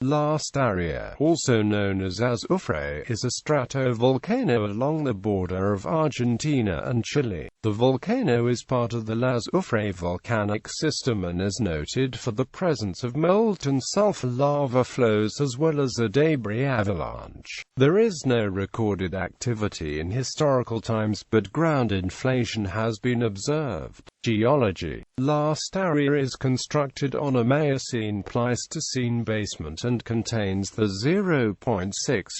Lastarria, also known as Azufre, is a stratovolcano along the border of Argentina and Chile. The volcano is part of the Lazufre volcanic system and is noted for the presence of molten sulfur lava flows as well as a debris avalanche. There is no recorded activity in historical times, but ground inflation has been observed. Geology. Lastarria is constructed on a Miocene-Pleistocene basement and contains the 0.6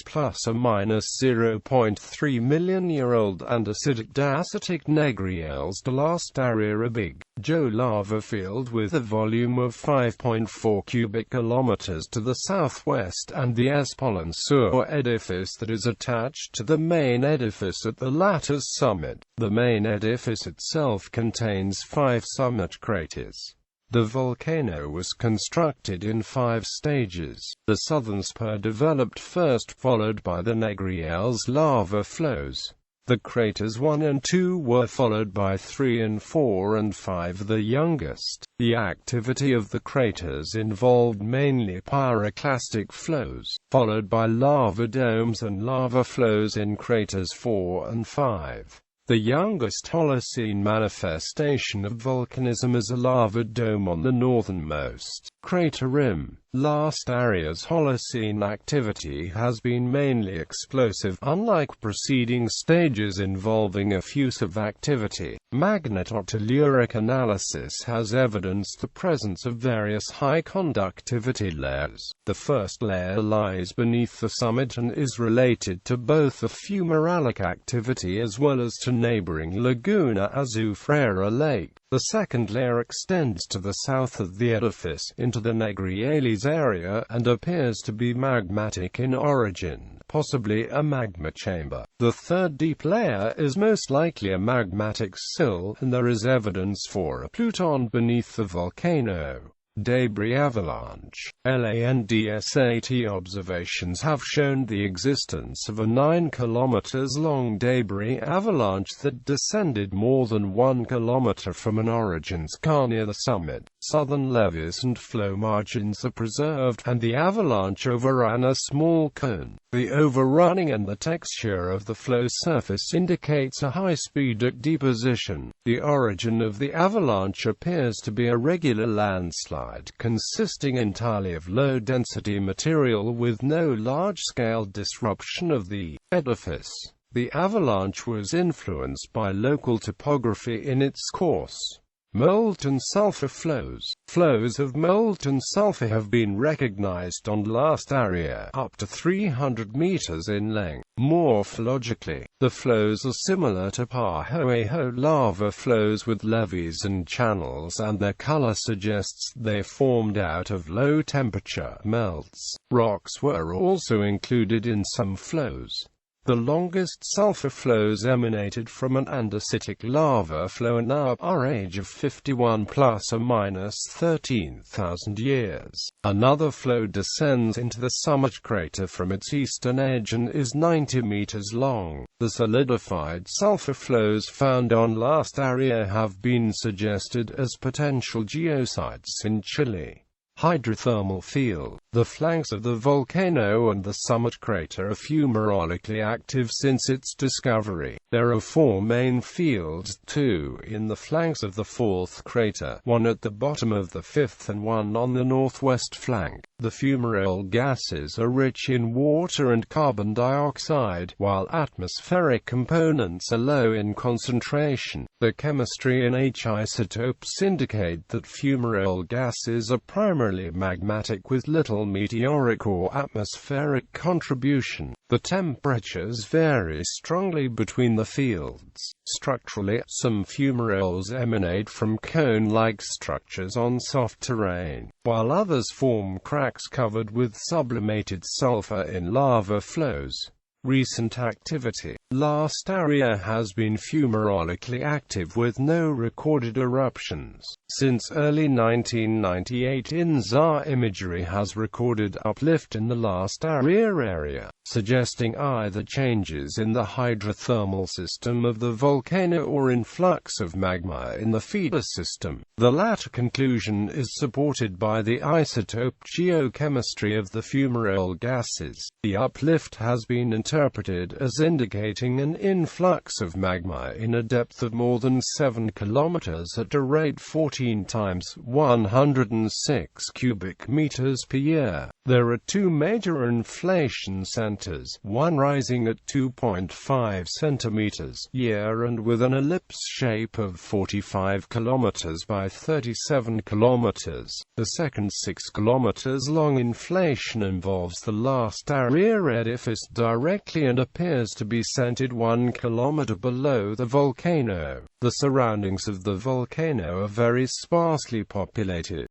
plus or minus 0.3 million-year-old andesitic dacitic negriels de Lastarria, a big Joe lava field with a volume of 5.4 cubic kilometers to the southwest, and the Espolon Sur edifice that is attached to the main edifice at the latter's summit. The main edifice itself contains 5 summit craters. The volcano was constructed in 5 stages. The southern spur developed first, followed by the Negriel's lava flows. The craters 1 and 2 were followed by 3 and 4 and 5, the youngest. The activity of the craters involved mainly pyroclastic flows, followed by lava domes and lava flows in craters 4 and 5. The youngest Holocene manifestation of volcanism is a lava dome on the northernmost crater rim. Lastarria's Holocene activity has been mainly explosive, unlike preceding stages involving effusive activity. Magnetotelluric analysis has evidenced the presence of various high-conductivity layers. The first layer lies beneath the summit and is related to both the fumarolic activity as well as to neighboring Laguna Azufre Lake. The second layer extends to the south of the edifice, into the Negriales area, and appears to be magmatic in origin, possibly a magma chamber. The third deep layer is most likely a magmatic sill, and there is evidence for a pluton beneath the volcano. Debris avalanche. Landsat observations have shown the existence of a 9 km long debris avalanche that descended more than 1 km from an origin scar near the summit. Southern levees and flow margins are preserved, and the avalanche overran a small cone. The overrunning and the texture of the flow surface indicates a high-speed deposition. The origin of the avalanche appears to be a regular landslide, consisting entirely of low-density material with no large-scale disruption of the edifice. The avalanche was influenced by local topography in its course. Molten sulfur flows. Flows of molten sulfur have been recognized on Lastarria, up to 300 meters in length. Morphologically, the flows are similar to Pahoeho lava flows with levees and channels, and their color suggests they formed out of low-temperature melts. Rocks were also included in some flows. The longest sulfur flows emanated from an andesitic lava flow and are age of 51 plus or minus 13,000 years. Another flow descends into the summit crater from its eastern edge and is 90 meters long. The solidified sulfur flows found on Lastarria have been suggested as potential geosites in Chile. Hydrothermal field. The flanks of the volcano and the summit crater are fumarolically active since its discovery. There are 4 main fields, 2 in the flanks of the 4th crater, 1 at the bottom of the 5th and 1 on the northwest flank. The fumarole gases are rich in water and carbon dioxide, while atmospheric components are low in concentration. The chemistry and H isotopes indicate that fumarole gases are primarily magmatic with little meteoric or atmospheric contribution. The temperatures vary strongly between the fields. Structurally, some fumaroles emanate from cone-like structures on soft terrain, while others form cracks covered with sublimated sulfur in lava flows. Recent activity. Lastarria has been fumarolically active with no recorded eruptions. Since early 1998, INSAR imagery has recorded uplift in the Lastarria area, suggesting either changes in the hydrothermal system of the volcano or influx of magma in the feeder system. The latter conclusion is supported by the isotope geochemistry of the fumarole gases. The uplift has been interpreted as indicating an influx of magma in a depth of more than 7 kilometers at a rate 14 times 106 cubic meters per year. There are two major inflation centers, one rising at 2.5 centimeters a year and with an ellipse shape of 45 kilometers by 37 kilometers. The second 6 kilometers long inflation involves the Lastarria edifice directly and appears to be centered 1 kilometer below the volcano. The surroundings of the volcano are very sparsely populated.